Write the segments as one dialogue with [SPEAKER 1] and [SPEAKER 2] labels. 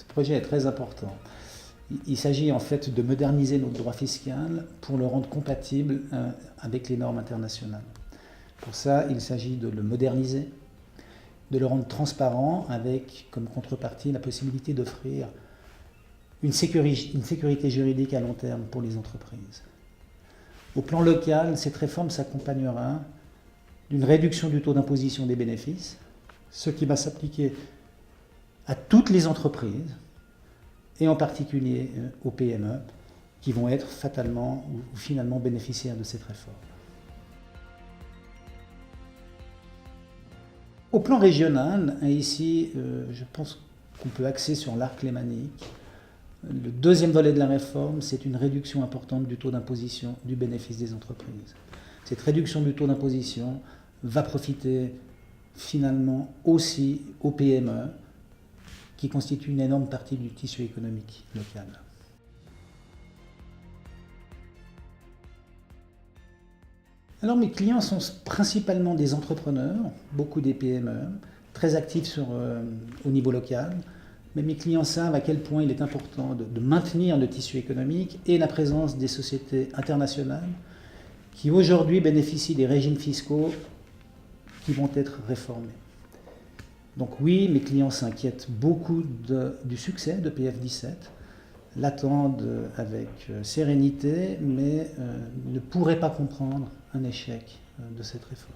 [SPEAKER 1] Ce projet est très important. Il s'agit en fait de moderniser notre droit fiscal pour le rendre compatible avec les normes internationales. Pour ça, il s'agit de le moderniser, de le rendre transparent avec comme contrepartie la possibilité d'offrir une sécurité juridique à long terme pour les entreprises. Au plan local, cette réforme s'accompagnera d'une réduction du taux d'imposition des bénéfices, ce qui va s'appliquer à toutes les entreprises, et en particulier aux PME, qui vont être fatalement ou finalement bénéficiaires de cette réforme. Au plan régional, ici, je pense qu'on peut axer sur l'arc lémanique. Le deuxième volet de la réforme, c'est une réduction importante du taux d'imposition du bénéfice des entreprises. Cette réduction du taux d'imposition va profiter finalement aussi aux PME, qui constituent une énorme partie du tissu économique local. Alors mes clients sont principalement des entrepreneurs, beaucoup des PME, très actifs au niveau local, mais mes clients savent à quel point il est important de maintenir le tissu économique et la présence des sociétés internationales qui aujourd'hui bénéficient des régimes fiscaux qui vont être réformés. Donc oui, mes clients s'inquiètent beaucoup du succès de PF17, l'attendent avec sérénité, mais ne pourraient pas comprendre un échec de cette réforme.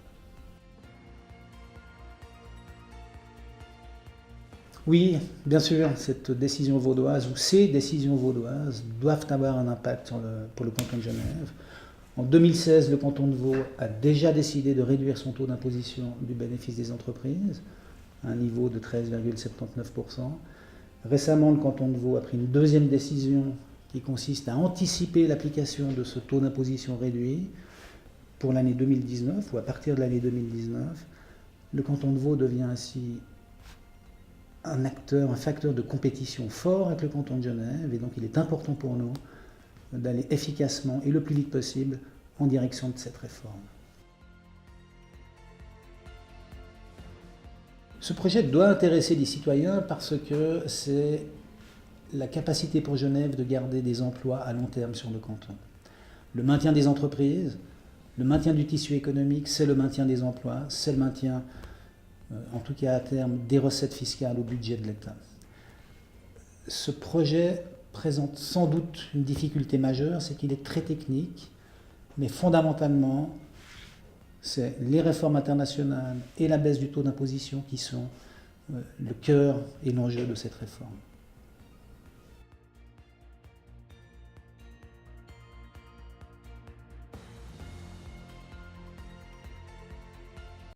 [SPEAKER 1] Oui, bien sûr, cette décision vaudoise ou ces décisions vaudoises doivent avoir un impact pour le canton de Genève. En 2016, le canton de Vaud a déjà décidé de réduire son taux d'imposition du bénéfice des entreprises à un niveau de 13,79%. Récemment, le canton de Vaud a pris une deuxième décision qui consiste à anticiper l'application de ce taux d'imposition réduit pour l'année 2019 ou à partir de l'année 2019. Le canton de Vaud devient ainsi un facteur de compétition fort avec le canton de Genève, et donc il est important pour nous d'aller efficacement et le plus vite possible en direction de cette réforme. Ce projet doit intéresser les citoyens parce que c'est la capacité pour Genève de garder des emplois à long terme sur le canton. Le maintien des entreprises, le maintien du tissu économique, c'est le maintien des emplois, c'est le maintien, en tout cas à terme, des recettes fiscales au budget de l'État. Ce projet présente sans doute une difficulté majeure, c'est qu'il est très technique, mais fondamentalement, c'est les réformes internationales et la baisse du taux d'imposition qui sont le cœur et l'enjeu de cette réforme.